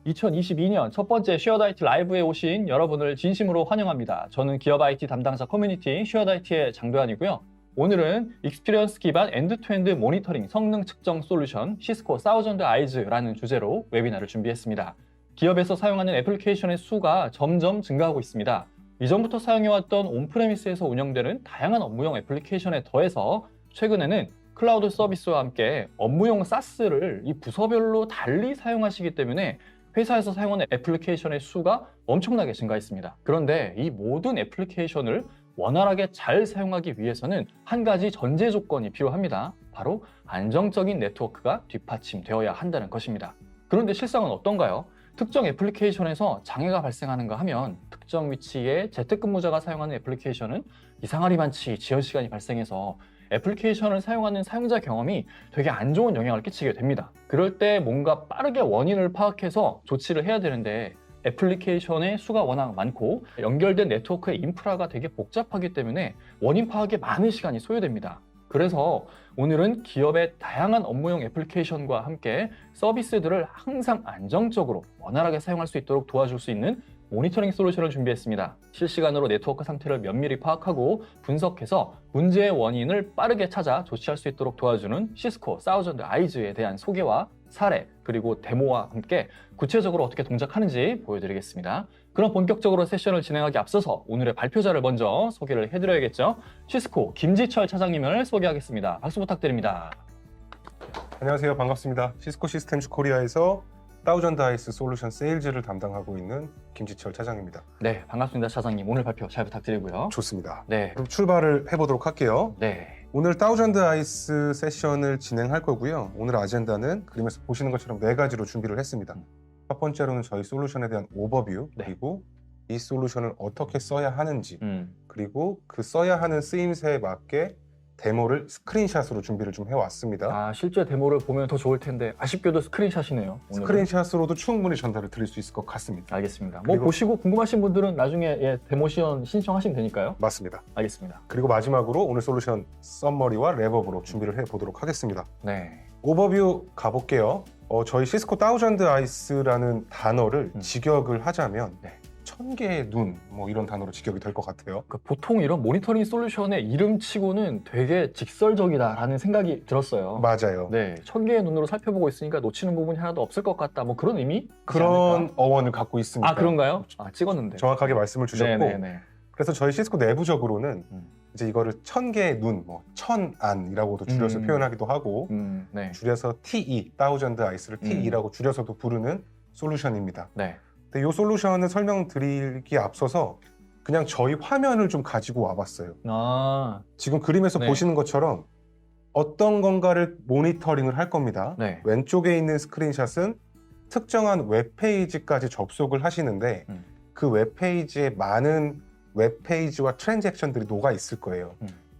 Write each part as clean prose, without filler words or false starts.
2022년 첫 번째 쉐어드 IT 라이브에 오신 여러분을 진심으로 환영합니다. 저는 기업 IT 담당자 커뮤니티 쉐어드 IT의 장도환이고요. 오늘은 익스피리언스 기반 엔드투엔드 모니터링 성능 측정 솔루션 시스코 사우전드 아이즈라는 주제로 웨비나를 준비했습니다. 기업에서 사용하는 애플리케이션의 수가 점점 증가하고 있습니다. 이전부터 사용해왔던 온프레미스에서 운영되는 다양한 업무용 애플리케이션에 더해서 최근에는 클라우드 서비스와 함께 업무용 SaaS를 이 부서별로 달리 사용하시기 때문에 회사에서 사용하는 애플리케이션의 수가 엄청나게 증가했습니다. 그런데 이 모든 애플리케이션을 원활하게 잘 사용하기 위해서는 한 가지 전제 조건이 필요합니다. 바로 안정적인 네트워크가 뒷받침되어야 한다는 것입니다. 그런데 실상은 어떤가요? 특정 애플리케이션에서 장애가 발생하는가 하면 특정 위치에 재택근무자가 사용하는 애플리케이션은 이상하리만치 지연시간이 발생해서 애플리케이션을 사용하는 사용자 경험이 되게 안 좋은 영향을 끼치게 됩니다. 그럴 때 뭔가 빠르게 원인을 파악해서 조치를 해야 되는데 애플리케이션의 수가 워낙 많고 연결된 네트워크의 인프라가 되게 복잡하기 때문에 원인 파악에 많은 시간이 소요됩니다. 그래서 오늘은 기업의 다양한 업무용 애플리케이션과 함께 서비스들을 항상 안정적으로 원활하게 사용할 수 있도록 도와줄 수 있는 모니터링 솔루션을 준비했습니다. 실시간으로 네트워크 상태를 면밀히 파악하고 분석해서 문제의 원인을 빠르게 찾아 조치할 수 있도록 도와주는 시스코 사우전드 아이즈에 대한 소개와 사례 그리고 데모와 함께 구체적으로 어떻게 동작하는지 보여드리겠습니다. 그럼 본격적으로 세션을 진행하기 앞서서 오늘의 발표자를 먼저 소개를 해드려야겠죠. 시스코 김지철 차장님을 소개하겠습니다. 박수 부탁드립니다. 안녕하세요. 반갑습니다. 시스코 시스템즈 코리아에서 사우전드 아이즈 솔루션 세일즈를 담당하고 있는 김지철 차장입니다. 네, 반갑습니다. 차장님. 오늘 발표 잘 부탁드리고요. 좋습니다. 네. 그럼 출발을 해보도록 할게요. 네. 오늘 사우전드 아이즈 세션을 진행할 거고요. 오늘 아젠다는 그림에서 보시는 것처럼 4가지로 준비를 했습니다. 첫 번째로는 저희 솔루션에 대한 오버뷰, 네. 그리고 이 솔루션을 어떻게 써야 하는지, 음. 그리고 그 써야 하는 쓰임새에 맞게 데모를 스크린샷으로 준비를 좀 해왔습니다. 아, 실제 데모를 보면 더 좋을 텐데 아쉽게도 스크린샷이네요. 오늘은. 스크린샷으로도 충분히 전달을 드릴 수 있을 것 같습니다. 알겠습니다. 뭐 그리고- 보시고 궁금하신 분들은 나중에 데모 시연 신청하시면 되니까요. 맞습니다. 알겠습니다. 그리고 마지막으로 오늘 솔루션 썸머리와 랩업으로 준비를 해보도록 하겠습니다. 네. 오버뷰 가볼게요. 저희 시스코 사우전드 아이스라는 단어를 직역을 하자면 네. 1000개의 눈, 뭐 이런 단어로 직역이 될 것 같아요. 보통 이런 모니터링 솔루션의 이름치고는 되게 직설적이다라는 생각이 들었어요. 맞아요. 네, 1000개의 눈으로 살펴보고 있으니까 놓치는 부분이 하나도 없을 것 같다. 뭐 그런 의미? 그런 어원을 갖고 있습니다. 아, 그런가요? 아, 찍었는데. 정확하게 말씀을 주셨고, 네네네. 그래서 저희 시스코 내부적으로는 음. 이제 이거를 1000개의 눈, 뭐 천안이라고도 줄여서 표현하기도 하고, 네. 줄여서 TE, 사우전드 아이스를 TE라고 줄여서도 부르는 솔루션입니다. 네. 근데 이 솔루션을 설명드리기에 앞서서 그냥 저희 화면을 좀 가지고 와봤어요. 아, 지금 그림에서 네. 보시는 것처럼 어떤 건가를 모니터링을 할 겁니다. 네. 왼쪽에 있는 스크린샷은 특정한 웹페이지까지 접속을 하시는데 그 웹페이지에 많은 웹페이지와 트랜잭션들이 녹아 있을 거예요.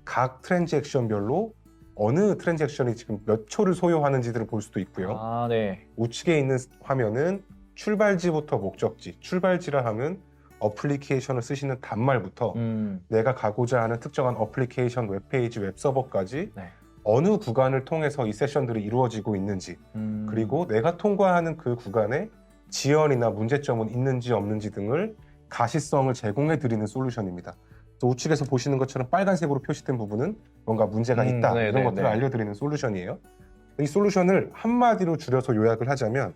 각 트랜잭션별로 어느 트랜잭션이 지금 몇 초를 소요하는지들을 볼 수도 있고요. 아, 네. 우측에 있는 화면은 출발지부터 목적지, 출발지라 하면 어플리케이션을 쓰시는 단말부터 내가 가고자 하는 특정한 어플리케이션, 웹페이지, 웹서버까지 네. 어느 구간을 통해서 이 세션들이 이루어지고 있는지, 그리고 내가 통과하는 그 구간에 지연이나 문제점은 있는지 없는지 등을 가시성을 제공해 드리는 솔루션입니다. 또 우측에서 보시는 것처럼 빨간색으로 표시된 부분은 뭔가 문제가 있다, 네, 이런 네, 것들을 네. 알려드리는 솔루션이에요. 이 솔루션을 한마디로 줄여서 요약을 하자면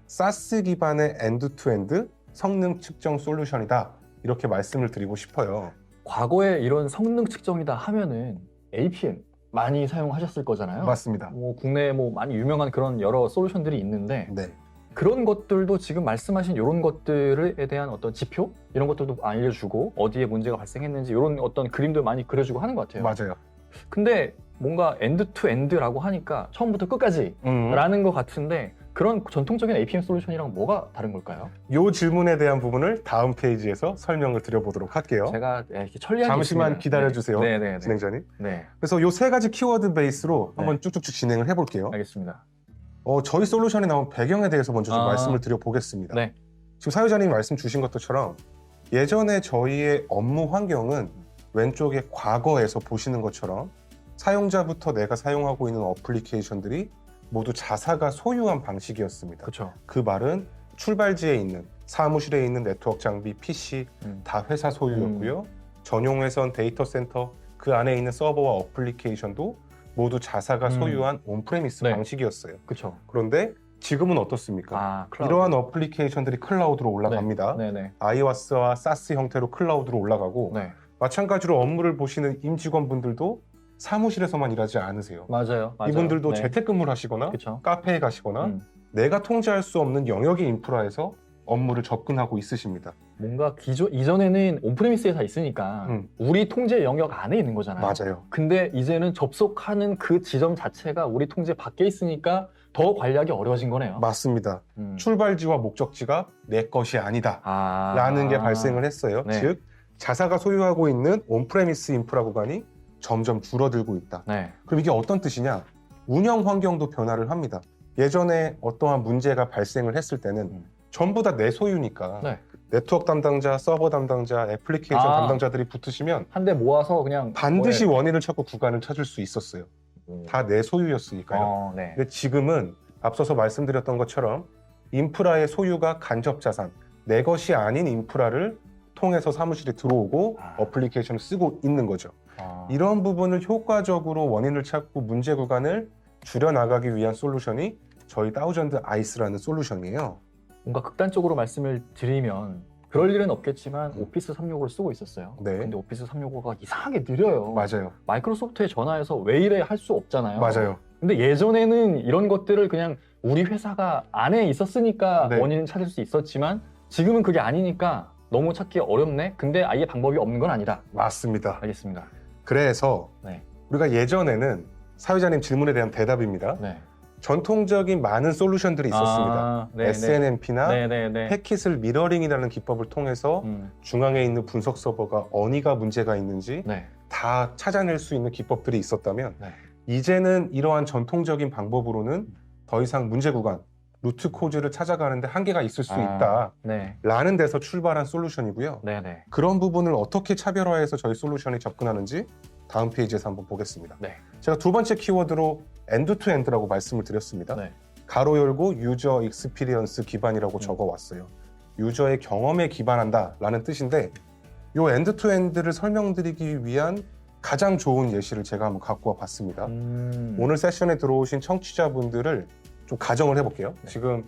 SaaS 기반의 엔드-투-엔드 성능 측정 솔루션이다, 이렇게 말씀을 드리고 싶어요. 과거에 이런 성능 측정이다 하면은 APM 많이 사용하셨을 거잖아요. 맞습니다. 뭐 국내에 뭐 많이 유명한 그런 여러 솔루션들이 있는데 네, 그런 것들도 지금 말씀하신 이런 것들에 대한 어떤 지표 이런 것들도 알려주고 어디에 문제가 발생했는지 이런 어떤 그림도 많이 그려주고 하는 것 같아요. 맞아요. 근데 뭔가 엔드 투 엔드라고 하니까 처음부터 끝까지 라는 것 같은데 그런 전통적인 APM 솔루션이랑 뭐가 다른 걸까요? 이 질문에 대한 부분을 다음 페이지에서 설명을 드려보도록 할게요. 제가 이렇게 천리하게 잠시만 있습니다. 기다려주세요. 네. 진행자님. 네, 그래서 이 3가지 키워드 베이스로 네. 한번 쭉쭉쭉 진행을 해볼게요. 알겠습니다. 저희 솔루션에 나온 배경에 대해서 먼저 좀 말씀을 드려보겠습니다. 네. 지금 사회자님이 말씀 주신 것처럼 예전에 저희의 업무 환경은 왼쪽에 과거에서 보시는 것처럼 사용자부터 내가 사용하고 있는 어플리케이션들이 모두 자사가 소유한 방식이었습니다. 그렇죠. 그 말은 출발지에 있는 사무실에 있는 네트워크 장비, PC 다 회사 소유였고요. 전용 회선 데이터 센터 그 안에 있는 서버와 어플리케이션도 모두 자사가 소유한 온프레미스 네. 방식이었어요. 그렇죠. 그런데 지금은 어떻습니까? 이러한 어플리케이션들이 클라우드로 올라갑니다. 아이와스와 사스 형태로 클라우드로 올라가고 마찬가지로 업무를 보시는 임직원분들도 사무실에서만 일하지 않으세요. 맞아요. 이분들도 재택근무를 하시거나 그쵸. 카페에 가시거나 내가 통제할 수 없는 영역의 인프라에서 업무를 접근하고 있으십니다. 뭔가 이전에는 온프레미스에 다 있으니까 우리 통제 영역 안에 있는 거잖아요. 맞아요. 근데 이제는 접속하는 그 지점 자체가 우리 통제 밖에 있으니까 더 관리하기 어려워진 거네요. 맞습니다. 출발지와 목적지가 내 것이 아니다 라는 게 발생을 했어요. 즉 자사가 소유하고 있는 온프레미스 인프라 구간이 점점 줄어들고 있다. 그럼 이게 어떤 뜻이냐? 운영 환경도 변화를 합니다. 예전에 어떠한 문제가 발생을 했을 때는 전부 다 내 소유니까 네트워크 담당자, 서버 담당자, 애플리케이션 담당자들이 붙으시면 한 대 모아서 그냥 반드시 원인을 찾고 구간을 찾을 수 있었어요. 다 내 소유였으니까요. 근데 지금은 앞서서 말씀드렸던 것처럼 인프라의 소유가 간접 자산, 내 것이 아닌 인프라를 통해서 사무실에 들어오고 어플리케이션을 쓰고 있는 거죠. 이런 부분을 효과적으로 원인을 찾고 문제 구간을 줄여나가기 위한 솔루션이 저희 다우전드 아이스라는 솔루션이에요. 뭔가 극단적으로 말씀을 드리면 그럴 일은 없겠지만 오피스 365를 쓰고 있었어요. 근데 오피스 365가 이상하게 느려요. 맞아요. 마이크로소프트에 전화해서 왜 이래 할 수 없잖아요. 맞아요. 근데 예전에는 이런 것들을 그냥 우리 회사가 안에 있었으니까 원인을 찾을 수 있었지만 지금은 그게 아니니까 너무 찾기 어렵네. 근데 아예 방법이 없는 건 아니다. 맞습니다. 알겠습니다. 그래서 우리가 예전에는 사회자님 질문에 대한 대답입니다. 전통적인 많은 솔루션들이 있었습니다. SNMP나 패킷을 미러링이라는 기법을 통해서 중앙에 있는 분석 서버가 어디가 문제가 있는지 다 찾아낼 수 있는 기법들이 있었다면 이제는 이러한 전통적인 방법으로는 더 이상 문제 구간, 루트 코즈를 찾아가는데 한계가 있을 수 있다라는 데서 출발한 솔루션이고요. 그런 부분을 어떻게 차별화해서 저희 솔루션에 접근하는지 다음 페이지에서 한번 보겠습니다. 제가 두 번째 키워드로 엔드-투-엔드라고 말씀을 드렸습니다. 가로 열고 유저 익스피리언스 기반이라고 적어왔어요. 유저의 경험에 기반한다라는 뜻인데 이 엔드-투-엔드를 설명드리기 위한 가장 좋은 예시를 제가 한번 갖고 와봤습니다. 오늘 세션에 들어오신 청취자분들을 좀 가정을 해볼게요. 지금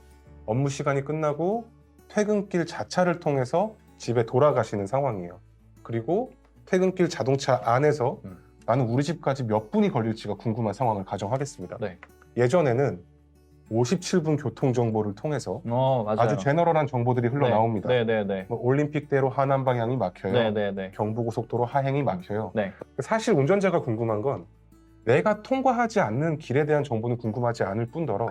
업무 시간이 끝나고 퇴근길 자차를 통해서 집에 돌아가시는 상황이에요. 그리고 퇴근길 자동차 안에서 나는 우리 집까지 몇 분이 걸릴지가 궁금한 상황을 가정하겠습니다. 예전에는 57분 교통정보를 통해서 아주 제너럴한 정보들이 흘러나옵니다. 뭐 올림픽대로 하남 방향이 막혀요. 경부고속도로 하행이 막혀요. 사실 운전자가 궁금한 건 내가 통과하지 않는 길에 대한 정보는 궁금하지 않을 뿐더러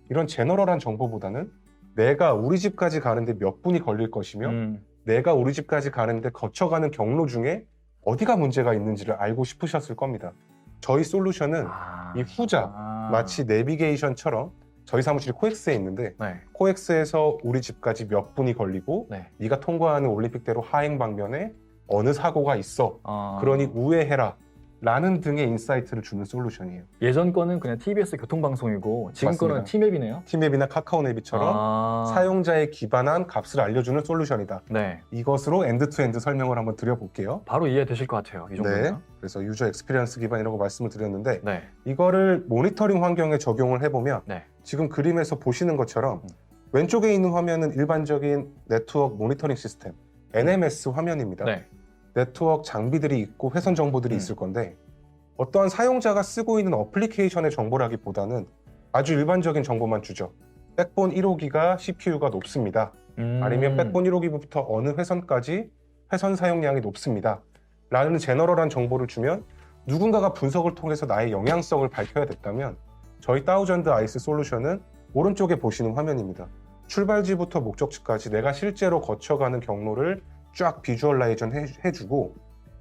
이런 제너럴한 정보보다는 내가 우리 집까지 가는데 몇 분이 걸릴 것이며 내가 우리 집까지 가는데 거쳐가는 경로 중에 어디가 문제가 있는지를 알고 싶으셨을 겁니다. 저희 솔루션은 이 후자, 마치 내비게이션처럼 저희 사무실이 코엑스에 있는데 코엑스에서 우리 집까지 몇 분이 걸리고 네가 통과하는 올림픽대로 하행 방면에 어느 사고가 있어. 그러니 우회해라. 라는 등의 인사이트를 주는 솔루션이에요. 예전 거는 그냥 TBS 교통방송이고 지금 맞습니다. 거는 티맵이네요. 티맵이나 카카오네비처럼 사용자에 기반한 값을 알려주는 솔루션이다. 이것으로 엔드-투-엔드 설명을 한번 드려볼게요. 바로 이해되실 것 같아요. 이 정도면. 그래서 유저 익스피리언스 기반이라고 말씀을 드렸는데 이거를 모니터링 환경에 적용을 해보면 지금 그림에서 보시는 것처럼 왼쪽에 있는 화면은 일반적인 네트워크 모니터링 시스템 NMS 화면입니다. 네트워크 장비들이 있고 회선 정보들이 있을 건데 어떠한 사용자가 쓰고 있는 어플리케이션의 정보라기보다는 아주 일반적인 정보만 주죠. 백본 1호기가 CPU가 높습니다. 아니면 백본 1호기부터 어느 회선까지 회선 사용량이 높습니다. 라는 제너럴한 정보를 주면 누군가가 분석을 통해서 나의 영향성을 밝혀야 됐다면 저희 다우전드 아이스 솔루션은 오른쪽에 보시는 화면입니다. 출발지부터 목적지까지 내가 실제로 거쳐가는 경로를 쫙 비주얼라이전 해주고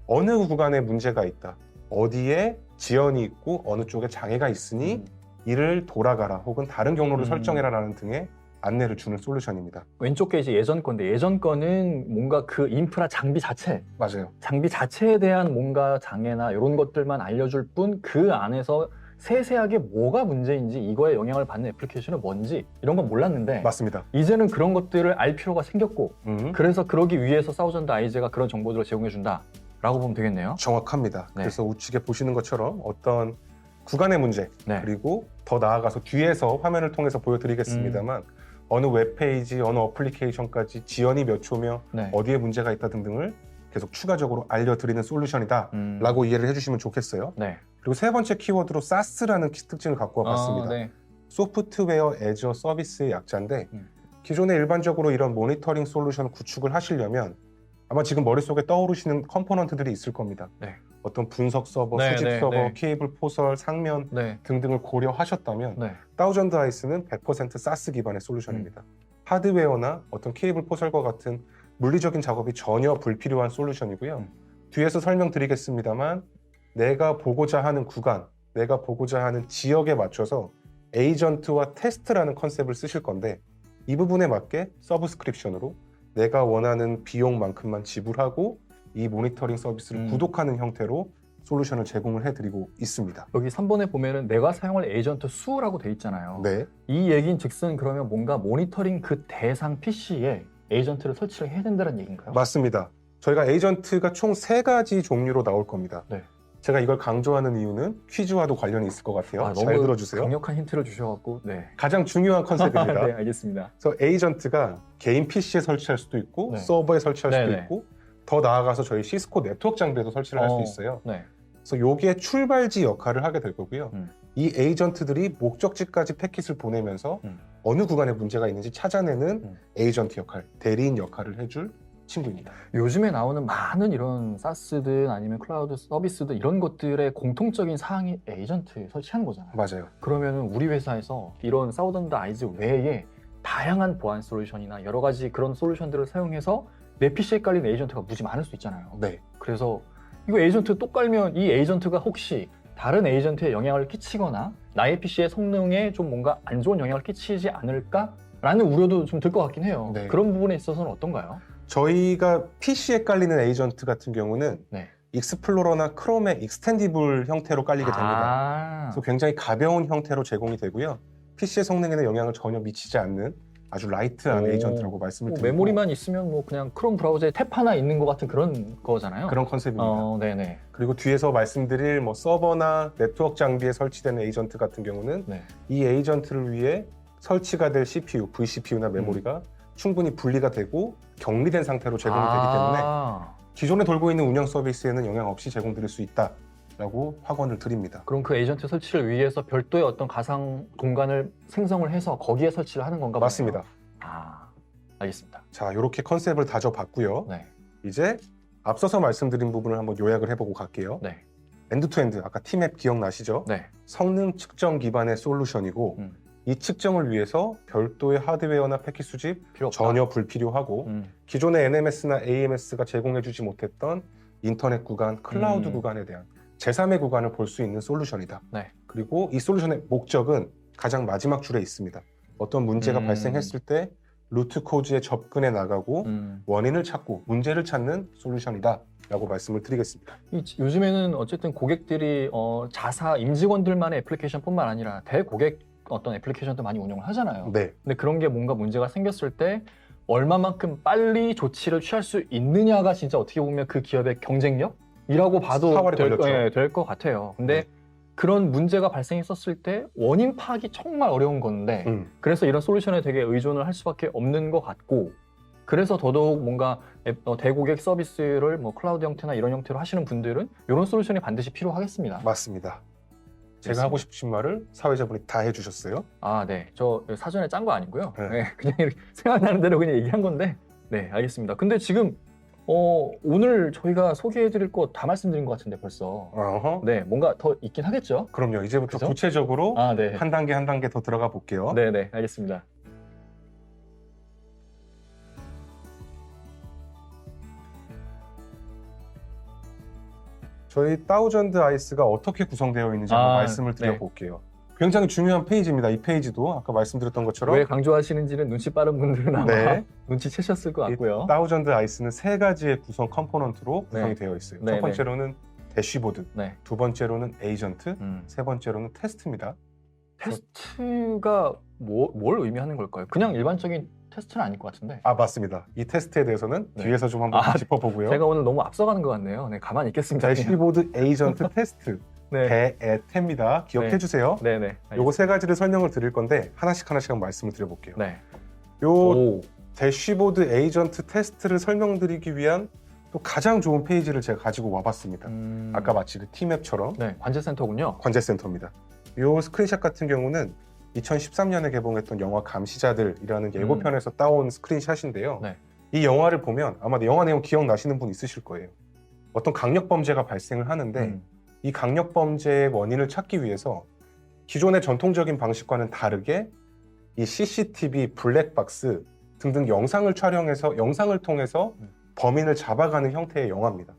어느 구간에 문제가 있다, 어디에 지연이 있고 어느 쪽에 장애가 있으니 이를 돌아가라 혹은 다른 경로를 설정해라 라는 등의 안내를 주는 솔루션입니다. 왼쪽 게 이제 예전 건데 예전 거는 뭔가 그 인프라 장비 자체 맞아요. 장비 자체에 대한 뭔가 장애나 이런 것들만 알려줄 뿐 그 안에서 세세하게 뭐가 문제인지 이거에 영향을 받는 애플리케이션은 뭔지 이런 건 몰랐는데 맞습니다. 이제는 그런 것들을 알 필요가 생겼고 그래서 그러기 위해서 사우전드 아이즈가 그런 정보들을 제공해준다 라고 보면 되겠네요. 정확합니다. 네. 그래서 우측에 보시는 것처럼 어떤 구간의 문제 네. 그리고 더 나아가서 뒤에서 화면을 통해서 보여드리겠습니다만 어느 웹페이지, 어느 어플리케이션까지 지연이 몇 초며 네. 어디에 문제가 있다 등등을 계속 추가적으로 알려드리는 솔루션이다 라고 이해를 해주시면 좋겠어요. 네. 그리고 세 번째 키워드로 SaaS라는 특징을 갖고 와봤습니다. 네. 소프트웨어 애저 서비스의 약자인데 기존에 일반적으로 이런 모니터링 솔루션 구축을 하시려면 아마 지금 머릿속에 떠오르시는 컴포넌트들이 있을 겁니다. 네. 어떤 분석 서버, 네, 수집 네, 서버, 네. 케이블 포설, 상면 네. 등등을 고려하셨다면 네. 다우전드 아이스는 100% 사스 기반의 솔루션입니다. 하드웨어나 어떤 케이블 포설과 같은 물리적인 작업이 전혀 불필요한 솔루션이고요. 뒤에서 설명드리겠습니다만 내가 보고자 하는 구간, 내가 보고자 하는 지역에 맞춰서 에이전트와 테스트라는 컨셉을 쓰실 건데 이 부분에 맞게 서브스크립션으로 내가 원하는 비용만큼만 지불하고 이 모니터링 서비스를 구독하는 형태로 솔루션을 제공을 해드리고 있습니다. 여기 3번에 보면은 내가 사용할 에이전트 수라고 돼 있잖아요. 네, 이 얘기인 즉슨 그러면 뭔가 모니터링 그 대상 PC에 에이전트를 설치를 해야 된다는 얘기인가요? 맞습니다. 저희가 에이전트가 총 3가지 종류로 나올 겁니다. 네. 제가 이걸 강조하는 이유는 퀴즈와도 관련이 있을 것 같아요. 잘 너무 들어주세요. 강력한 힌트를 주셔갖고 네. 가장 중요한 컨셉입니다. 네, 알겠습니다. 그래서 에이전트가 개인 PC에 설치할 수도 있고 네. 서버에 설치할 수도 네네. 있고 더 나아가서 저희 시스코 네트워크 장비에도 설치를 할 수 있어요. 네. 그래서 요게 출발지 역할을 하게 될 거고요. 이 에이전트들이 목적지까지 패킷을 보내면서 어느 구간에 문제가 있는지 찾아내는 에이전트 역할, 대리인 역할을 해줄 친구입니다. 요즘에 나오는 많은 이런 사스든 아니면 클라우드 서비스든 이런 것들의 공통적인 사항이 에이전트 설치하는 거잖아요. 맞아요. 그러면은 우리 회사에서 이런 사우전드 아이즈 외에 다양한 보안 솔루션이나 여러 가지 그런 솔루션들을 사용해서 내 PC에 깔린 에이전트가 무지 많을 수 있잖아요. 네. 그래서 이거 에이전트 또 깔면 이 에이전트가 혹시 다른 에이전트에 영향을 끼치거나 나의 PC의 성능에 좀 뭔가 안 좋은 영향을 끼치지 않을까라는 우려도 좀 들 것 같긴 해요. 네. 그런 부분에 있어서는 어떤가요? 저희가 PC에 깔리는 에이전트 같은 경우는 네. 익스플로러나 크롬의 익스텐디블 형태로 깔리게 됩니다. 그래서 굉장히 가벼운 형태로 제공이 되고요. PC의 성능에는 영향을 전혀 미치지 않는 아주 라이트한 에이전트라고 말씀을 드리고 메모리만 있으면 뭐 그냥 크롬 브라우저에 탭 하나 있는 것 같은 그런 거잖아요. 그런 컨셉입니다. 네네. 그리고 뒤에서 말씀드릴 뭐 서버나 네트워크 장비에 설치된 에이전트 같은 경우는 네. 이 에이전트를 위해 설치가 될 CPU, vCPU나 메모리가 충분히 분리가 되고 격리된 상태로 제공이 되기 때문에 기존에 돌고 있는 운영 서비스에는 영향 없이 제공드릴 수 있다라고 확언을 드립니다. 그럼 그 에이전트 설치를 위해서 별도의 어떤 가상 공간을 생성을 해서 거기에 설치를 하는 건가 보네요. 맞습니다. 알겠습니다. 자, 이렇게 컨셉을 다져봤고요. 네. 이제 앞서서 말씀드린 부분을 한번 요약을 해보고 갈게요. 네. 엔드투엔드, 아까 T맵 기억나시죠? 네. 성능 측정 기반의 솔루션이고 이 측정을 위해서 별도의 하드웨어나 패킷 수집 필요 없다. 전혀 불필요하고 기존의 NMS나 AMS가 제공해주지 못했던 인터넷 구간, 클라우드 구간에 대한 제3의 구간을 볼 수 있는 솔루션이다. 네. 그리고 이 솔루션의 목적은 가장 마지막 줄에 있습니다. 어떤 문제가 발생했을 때 루트 코즈에 접근해 나가고 원인을 찾고 문제를 찾는 솔루션이다 라고 말씀을 드리겠습니다. 요즘에는 어쨌든 고객들이 자사 임직원들만의 애플리케이션뿐만 아니라 대고객 어떤 애플리케이션도 많이 운영을 하잖아요. 네. 근데 그런 게 뭔가 문제가 생겼을 때 얼마만큼 빨리 조치를 취할 수 있느냐가 진짜 어떻게 보면 그 기업의 경쟁력이라고 봐도 사활이 걸렸죠. 될 것 같아요. 근데 그런 문제가 발생했었을 때 원인 파악이 정말 어려운 건데 그래서 이런 솔루션에 되게 의존을 할 수밖에 없는 것 같고 그래서 더더욱 뭔가 대고객 서비스를 뭐 클라우드 형태나 이런 형태로 하시는 분들은 이런 솔루션이 반드시 필요하겠습니다. 맞습니다. 제가 됐습니다. 하고 싶으신 말을 사회자분이 다 해주셨어요. 네. 저 사전에 짠 거 아니고요. 네. 네, 그냥 이렇게 생각나는 대로 그냥 얘기한 건데 네, 알겠습니다. 근데 지금 오늘 저희가 소개해드릴 거 다 말씀드린 것 같은데 벌써 네, 뭔가 더 있긴 하겠죠? 그럼요. 이제부터 그죠? 구체적으로 네. 한 단계 더 들어가 볼게요. 네, 알겠습니다. 저희 다우전드 아이스가 어떻게 구성되어 있는지 한번 말씀을 드려볼게요. 굉장히 중요한 페이지입니다. 이 페이지도 아까 말씀드렸던 것처럼 왜 강조하시는지는 눈치 빠른 분들은 아마 네. 눈치채셨을 것 같고요. 다우전드 아이스는 3가지의 구성 컴포넌트로 구성이 네. 되어 있어요. 네, 첫 번째로는 대시보드, 네. 두 번째로는 에이전트, 세 번째로는 테스트입니다. 테스트가 뭘 의미하는 걸까요? 그냥 일반적인 테스트는 아닐 것 같은데. 아, 맞습니다. 이 테스트에 대해서는 네. 뒤에서 좀 한번 짚어보고요. 제가 오늘 너무 앞서가는 것 같네요. 네, 가만히 있겠습니다. 대시보드 에이전트 테스트, 네. 대에테입니다. 기억해 네. 주세요. 네네. 요거 세 가지를 설명을 드릴 건데 하나씩 한번 말씀을 드려볼게요. 네. 요 오. 대시보드 에이전트 테스트를 설명드리기 위한 또 가장 좋은 페이지를 제가 가지고 와봤습니다. 아까 마치 그 T맵처럼 네, 관제센터군요. 관제센터입니다. 요 스크린샷 같은 경우는 2013년에 개봉했던 영화 감시자들이라는 예고편에서 따온 스크린샷인데요. 네. 이 영화를 보면 아마 영화 내용 기억나시는 분 있으실 거예요. 어떤 강력범죄가 발생을 하는데 이 강력범죄의 원인을 찾기 위해서 기존의 전통적인 방식과는 다르게 이 CCTV, 블랙박스 등등 영상을 촬영해서 영상을 통해서 범인을 잡아가는 형태의 영화입니다.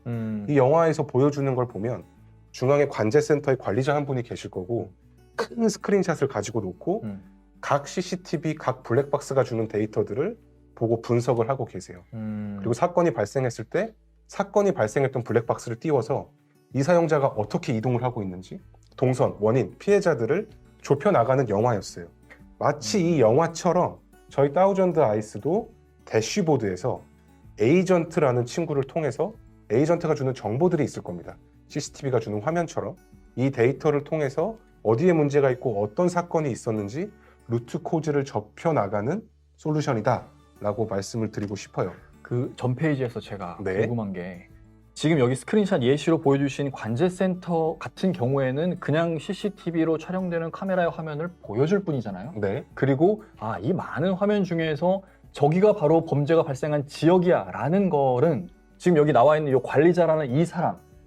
이 영화에서 보여주는 걸 보면 중앙에 관제센터의 관리자 한 분이 계실 거고 큰 스크린샷을 가지고 놓고 각 CCTV, 각 블랙박스가 주는 데이터들을 보고 분석을 하고 계세요. 그리고 사건이 발생했을 때 사건이 발생했던 블랙박스를 띄워서 이 사용자가 어떻게 이동을 하고 있는지 동선, 원인, 피해자들을 좁혀나가는 영화였어요. 마치 이 영화처럼 저희 다우전드 아이스도 대쉬보드에서 에이전트라는 친구를 통해서 에이전트가 주는 정보들이 있을 겁니다. CCTV가 주는 화면처럼 이 데이터를 통해서 어디에 문제가 있고 어떤 사건이 있었는지 루트 코즈를 좁혀나가는 솔루션이다 라고 말씀을 드리고 싶어요. 그 전 페이지에서 제가 네. 궁금한 게 지금 여기 스크린샷 예시로 보여주신 관제센터 같은 경우에는 그냥 CCTV로 촬영되는 카메라의 화면을 보여줄 뿐이잖아요. 네. 그리고 이 많은 화면 중에서 저기가 바로 범죄가 발생한 지역이야 라는 거는 지금 여기 나와 있는 이 관리자라는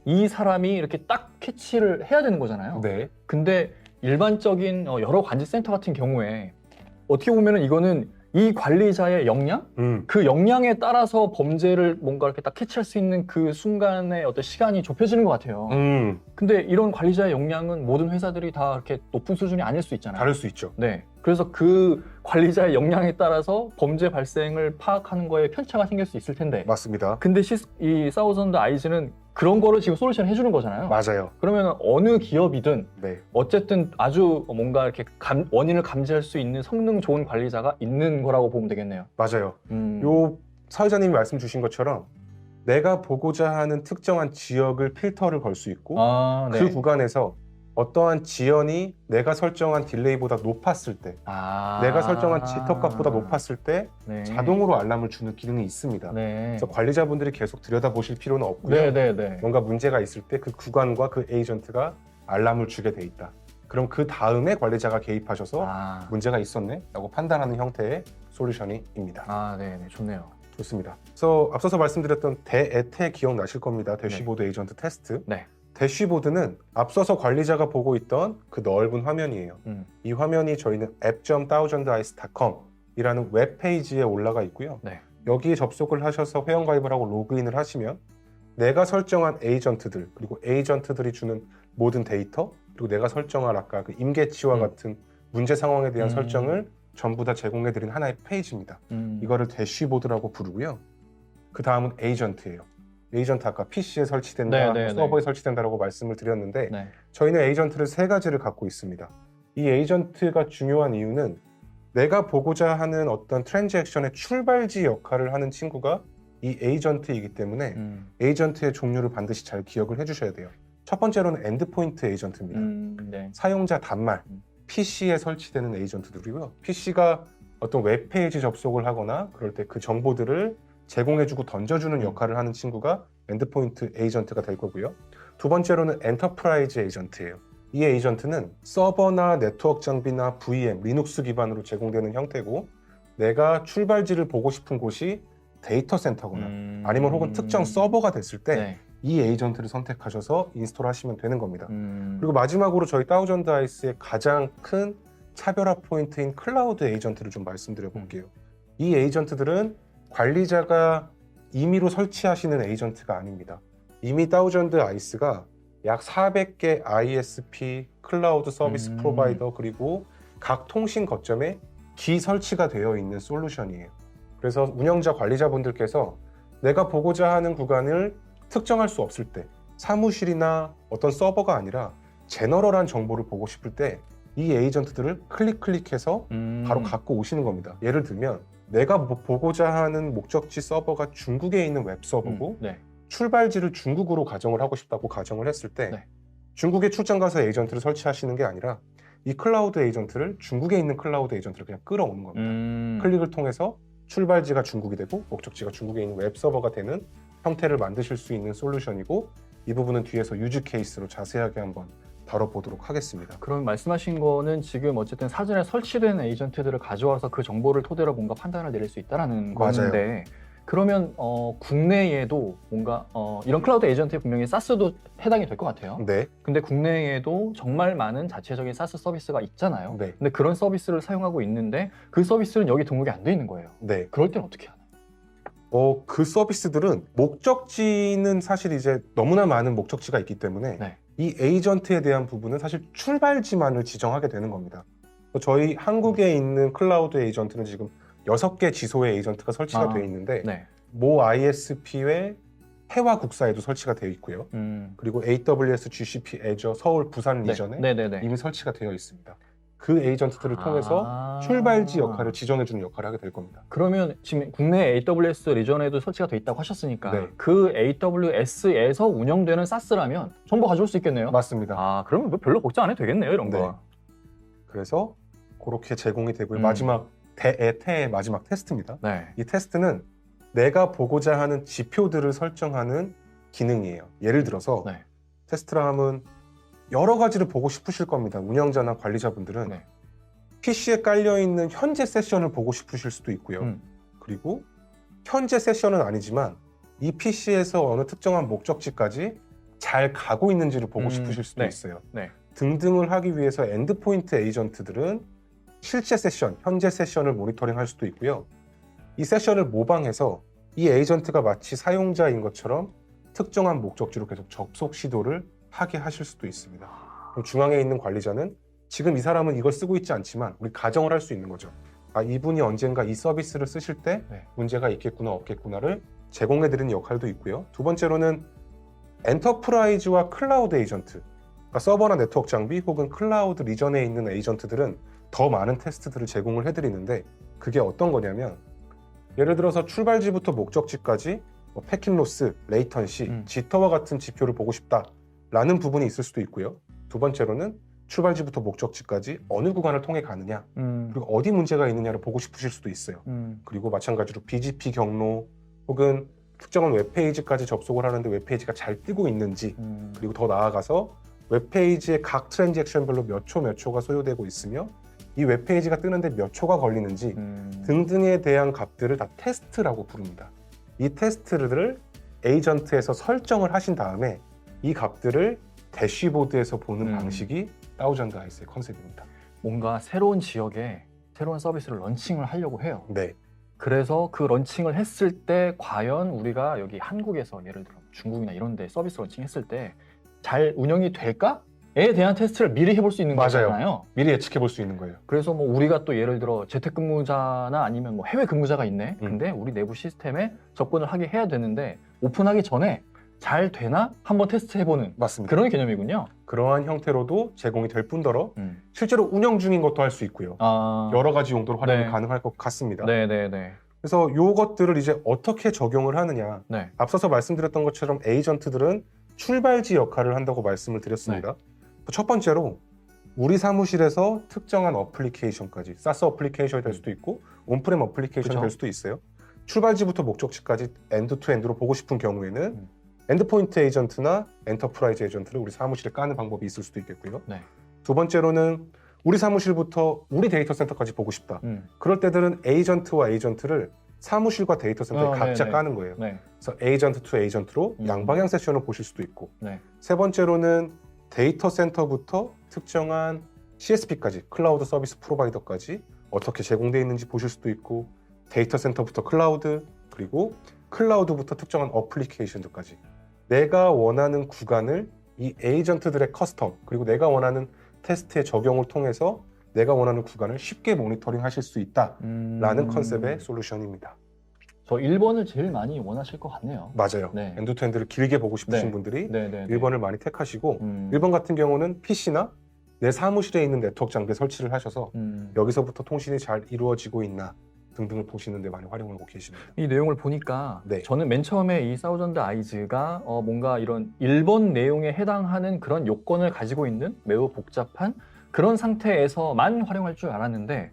이 사람이 이렇게 딱 캐치를 해야 되는 거잖아요. 네. 근데 일반적인 여러 관제센터 같은 경우에 어떻게 보면은 이거는 이 관리자의 역량? 그 역량에 따라서 범죄를 뭔가 이렇게 딱 캐치할 수 있는 그 순간의 어떤 시간이 좁혀지는 것 같아요. 근데 이런 관리자의 역량은 모든 회사들이 다 이렇게 높은 수준이 아닐 수 있잖아요. 다를 수 있죠. 네. 그래서 그 관리자의 역량에 따라서 범죄 발생을 파악하는 거에 편차가 생길 수 있을 텐데. 맞습니다. 근데 이 사우전드 아이즈는 그런 거를 지금 솔루션 해주는 거잖아요. 맞아요. 그러면 어느 기업이든 네. 어쨌든 아주 뭔가 이렇게 원인을 감지할 수 있는 성능 좋은 관리자가 있는 거라고 보면 되겠네요. 맞아요. 요 사회자님이 말씀 주신 것처럼 내가 보고자 하는 특정한 지역을 필터를 걸 수 있고 네. 그 구간에서 어떠한 지연이 내가 설정한 딜레이보다 높았을 때 내가 설정한 지터값보다 높았을 때 네. 자동으로 알람을 주는 기능이 있습니다. 네. 그래서 관리자분들이 계속 들여다보실 필요는 없고요. 네. 뭔가 문제가 있을 때 그 구간과 그 에이전트가 알람을 주게 돼 있다. 그럼 그 다음에 관리자가 개입하셔서 문제가 있었네 라고 판단하는 형태의 솔루션입니다. 네, 좋네요. 좋습니다. 그래서 앞서서 말씀드렸던 대에테 기억나실 겁니다. 대쉬보드 에이전트 테스트. 네. 대쉬보드는 앞서서 관리자가 보고 있던 그 넓은 화면이에요. 이 화면이 저희는 app.thousandeyes.com 이라는 웹페이지에 올라가 있고요. 네. 여기에 접속을 하셔서 회원가입을 하고 로그인을 하시면 내가 설정한 에이전트들 그리고 에이전트들이 주는 모든 데이터 그리고 내가 설정한 아까 그 임계치와 같은 문제 상황에 대한 설정을 전부 다 제공해드린 하나의 페이지입니다. 이거를 대쉬보드라고 부르고요. 그 다음은 에이전트예요. 에이전트 아까 PC에 설치된다, 서버에 설치된다라고 말씀을 드렸는데 저희는 에이전트를 세 가지를 갖고 있습니다. 이 에이전트가 중요한 이유는 내가 보고자 하는 어떤 트랜잭션의 출발지 역할을 하는 친구가 이 에이전트이기 때문에 에이전트의 종류를 반드시 잘 기억을 해주셔야 돼요. 첫 번째로는 엔드포인트 에이전트입니다. 사용자 단말, PC에 설치되는 에이전트들이고요. PC가 어떤 웹페이지 접속을 하거나 그럴 때 그 정보들을 제공해주고 던져주는 역할을 하는 친구가 엔드포인트 에이전트가 될 거고요. 두 번째로는 엔터프라이즈 에이전트예요. 이 에이전트는 서버나 네트워크 장비나 VM, 리눅스 기반으로 제공되는 형태고 내가 출발지를 보고 싶은 곳이 데이터 센터거나 아니면 혹은 특정 서버가 됐을 때 이 에이전트를 선택하셔서 인스톨 하시면 되는 겁니다. 그리고 마지막으로 저희 다우전드 아이스의 가장 큰 차별화 포인트인 클라우드 에이전트를 좀 말씀드려 볼게요. 이 에이전트들은 관리자가 임의로 설치하시는 에이전트가 아닙니다. 이미 다우전드 아이스가 약 400개 ISP, 클라우드 서비스 프로바이더 그리고 각 통신 거점에 기설치가 되어 있는 솔루션이에요. 그래서 운영자 관리자분들께서 내가 보고자 하는 구간을 특정할 수 없을 때 사무실이나 어떤 서버가 아니라 제너럴한 정보를 보고 싶을 때 이 에이전트들을 클릭해서 바로 갖고 오시는 겁니다. 예를 들면 내가 보고자 하는 목적지 서버가 중국에 있는 웹 서버고 네. 출발지를 중국으로 가정을 하고 싶다고 가정을 했을 때 네. 중국에 출장 가서 에이전트를 설치하시는 게 아니라 이 클라우드 에이전트를 중국에 있는 클라우드 에이전트를 그냥 끌어오는 겁니다. 클릭을 통해서 출발지가 중국이 되고 목적지가 중국에 있는 웹 서버가 되는 형태를 만드실 수 있는 솔루션이고, 이 부분은 뒤에서 유즈 케이스로 자세하게 한번 다뤄보도록 하겠습니다. 그럼 말씀하신 거는 지금 어쨌든 사전에 설치된 에이전트들을 가져와서 그 정보를 토대로 뭔가 판단을 내릴 수 있다는 건데, 그러면 국내에도 뭔가 이런 클라우드 에이전트에 분명히 사스도 해당이 될 것 같아요. 네. 근데 국내에도 정말 많은 자체적인 사스 서비스가 있잖아요. 네. 근데 그런 서비스를 사용하고 있는데 그 서비스는 여기 등록이 안 돼 있는 거예요. 네. 그럴 때는 어떻게 하나요? 그 서비스들은 목적지는 사실 이제 너무나 많은 목적지가 있기 때문에 네. 이 에이전트에 대한 부분은 사실 출발지만을 지정하게 되는 겁니다. 저희 한국에 있는 클라우드 에이전트는 지금 6개 지소의 에이전트가 설치가 되어 있는데 네. 모 ISP의 해외 국사에도 설치가 되어 있고요. 그리고 AWS, GCP, Azure, 서울, 부산 리전에 이미 설치가 되어 있습니다. 그 에이전트들을 통해서 출발지 역할을 지정해주는 역할을 하게 될 겁니다. 그러면 지금 국내 AWS 리전에도 설치가 돼 있다고 하셨으니까 네. 그 AWS에서 운영되는 사스라면 전부 가져올 수 있겠네요? 맞습니다. 그러면 뭐 별로 걱정 안 해도 되겠네요, 이런 네. 거. 그래서 그렇게 제공이 되고요. 마지막 태의 마지막 테스트입니다. 네. 이 테스트는 내가 보고자 하는 지표들을 설정하는 기능이에요. 예를 들어서 네. 테스트를 하면 여러 가지를 보고 싶으실 겁니다. 운영자나 관리자분들은 네. PC에 깔려있는 현재 세션을 보고 싶으실 수도 있고요. 그리고 현재 세션은 아니지만 이 PC에서 어느 특정한 목적지까지 잘 가고 있는지를 보고 싶으실 수도 네. 있어요. 네. 등등을 하기 위해서 엔드포인트 에이전트들은 실제 세션, 현재 세션을 모니터링 할 수도 있고요. 이 세션을 모방해서 이 에이전트가 마치 사용자인 것처럼 특정한 목적지로 계속 접속 시도를 하게 하실 수도 있습니다. 그럼 중앙에 있는 관리자는 지금 이 사람은 이걸 쓰고 있지 않지만 우리 가정을 할 수 있는 거죠. 이분이 언젠가 이 서비스를 쓰실 때 문제가 있겠구나 없겠구나를 제공해드리는 역할도 있고요. 두 번째로는 엔터프라이즈와 클라우드 에이전트, 그러니까 서버나 네트워크 장비 혹은 클라우드 리전에 있는 에이전트들은 더 많은 테스트들을 제공을 해드리는데, 그게 어떤 거냐면 예를 들어서 출발지부터 목적지까지 패킷 로스, 레이턴시, 지터와 같은 지표를 보고 싶다라는 부분이 있을 수도 있고요. 두 번째로는 출발지부터 목적지까지 어느 구간을 통해 가느냐, 그리고 어디 문제가 있느냐를 보고 싶으실 수도 있어요. 그리고 마찬가지로 BGP 경로 혹은 특정한 웹페이지까지 접속을 하는데 웹페이지가 잘 뜨고 있는지, 그리고 더 나아가서 웹페이지의 각 트랜잭션별로 몇 초가 소요되고 있으며 이 웹페이지가 뜨는데 몇 초가 걸리는지 등등에 대한 값들을 다 테스트라고 부릅니다. 이 테스트를 에이전트에서 설정을 하신 다음에 이 값들을 대시보드에서 보는 방식이 다우전드 아이스의 컨셉입니다. 뭔가 새로운 지역에 새로운 서비스를 런칭을 하려고 해요. 네. 그래서 그 런칭을 했을 때 과연 우리가 여기 한국에서 예를 들어 중국이나 이런 데 서비스 런칭했을 때 잘 운영이 될까에 대한 테스트를 미리 해볼 수 있는 거잖아요. 미리 예측해 볼 수 있는 거예요. 그래서 뭐 우리가 또 예를 들어 재택근무자나 아니면 뭐 해외 근무자가 있네. 근데 우리 내부 시스템에 접근을 하게 해야 되는데 오픈하기 전에 잘 되나 한번 테스트해보는 맞습니다. 그런 개념이군요. 그러한 형태로도 제공이 될 뿐더러 실제로 운영 중인 것도 할 수 있고요. 여러 가지 용도로 활용이 가능할 것 같습니다. 네네네. 그래서 이것들을 이제 어떻게 적용을 하느냐. 앞서서 말씀드렸던 것처럼 에이전트들은 출발지 역할을 한다고 말씀을 드렸습니다. 첫 번째로 우리 사무실에서 특정한 어플리케이션까지, 사스 어플리케이션이 될 수도 있고 온프렘 어플리케이션이 될 수도 있어요. 출발지부터 목적지까지 엔드 투 엔드로 보고 싶은 경우에는 엔드포인트 에이전트나 엔터프라이즈 에이전트를 우리 사무실에 까는 방법이 있을 수도 있겠고요. 두 번째로는 우리 사무실부터 우리 데이터 센터까지 보고 싶다. 그럴 때들은 에이전트와 에이전트를 사무실과 데이터 센터에 각자 까는 거예요. 그래서 에이전트 투 에이전트로 양방향 세션을 보실 수도 있고, 세 번째로는 데이터 센터부터 특정한 CSP까지, 클라우드 서비스 프로바이더까지 어떻게 제공되어 있는지 보실 수도 있고, 데이터 센터부터 클라우드, 그리고 클라우드부터 특정한 어플리케이션들까지 내가 원하는 구간을 이 에이전트들의 커스텀, 그리고 내가 원하는 테스트의 적용을 통해서 내가 원하는 구간을 쉽게 모니터링 하실 수 있다라는 컨셉의 솔루션입니다. 저 1번을 제일 많이 원하실 것 같네요. 맞아요. 네. 엔드투엔드를 길게 보고 싶으신 네. 분들이 네네. 1번을 많이 택하시고 1번 번 같은 경우는 PC나 내 사무실에 있는 네트워크 장비에 설치를 하셔서 여기서부터 통신이 잘 이루어지고 있나 등등을 보시는 데 많이 활용을 하고 계십니다. 이 내용을 보니까 네. 저는 맨 처음에 이 사우전드 아이즈가 뭔가 이런 1번 내용에 해당하는 그런 요건을 가지고 있는 매우 복잡한 그런 상태에서만 활용할 줄 알았는데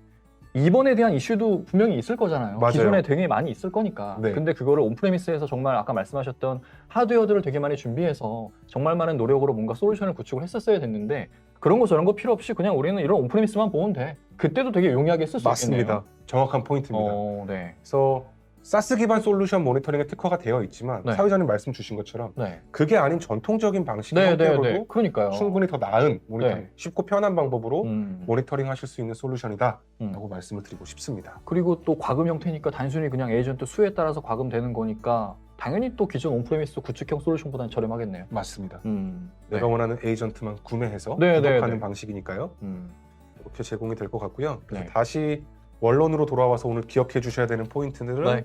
2번에 대한 이슈도 분명히 있을 거잖아요. 맞아요. 기존에 되게 많이 있을 거니까. 네. 근데 그거를 온프레미스에서 정말 아까 말씀하셨던 하드웨어들을 되게 많이 준비해서 정말 많은 노력으로 뭔가 솔루션을 구축을 했었어야 됐는데 그런 거 저런 거 필요 없이 그냥 우리는 이런 온프레미스만 보면 돼. 그때도 되게 용이하게 쓸 수 있겠네요. 맞습니다. 정확한 포인트입니다. 네. 그래서 사스 기반 솔루션 모니터링에 특화가 되어 있지만 네. 사회자님 말씀 주신 것처럼 네. 그게 아닌 전통적인 방식의 네, 형태로도 네, 네. 그러니까요. 충분히 더 나은 모니터링, 네. 쉽고 편한 방법으로 음. 모니터링 하실 수 있는 솔루션이다 음. 라고 말씀을 드리고 싶습니다. 그리고 또 과금 형태니까 단순히 그냥 에이전트 수에 따라서 과금되는 거니까 당연히 또 기존 온프레미스 구축형 솔루션보다는 저렴하겠네요. 맞습니다. 네. 내가 원하는 에이전트만 구매해서 네, 네, 구독하는 네. 방식이니까요. 음. 이렇게 제공이 될 것 같고요. 그래서 네. 다시 원론으로 돌아와서 오늘 기억해 주셔야 되는 포인트들은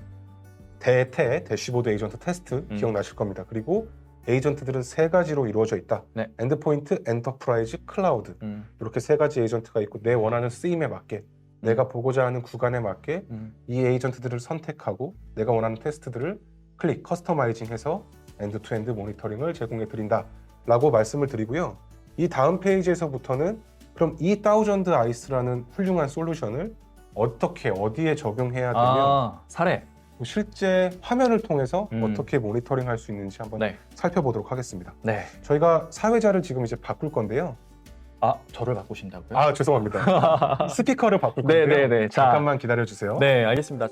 네. 대시보드 에이전트 테스트 기억나실 겁니다. 그리고 에이전트들은 세 가지로 이루어져 있다. 네. 엔드포인트, 엔터프라이즈, 클라우드. 이렇게 세 가지 에이전트가 있고 내 원하는 쓰임에 맞게 내가 보고자 하는 구간에 맞게 이 에이전트들을 선택하고 내가 원하는 테스트들을 클릭, 커스터마이징해서 엔드-투-엔드 모니터링을 제공해 드린다 라고 말씀을 드리고요. 이 다음 페이지에서부터는 그럼 이 사우전드 아이스라는 훌륭한 솔루션을 어떻게 어디에 적용해야 되며 사례. 실제 화면을 통해서 음. 어떻게 모니터링 할 수 있는지 한번 네. 살펴보도록 하겠습니다. 네. 저희가 사회자를 지금 이제 바꿀 건데요. 저를 바꾸신다고요? 죄송합니다. 스피커를 바꿀 건데요. 네, 네, 네. 자, 잠깐만 기다려 주세요. 네, 알겠습니다.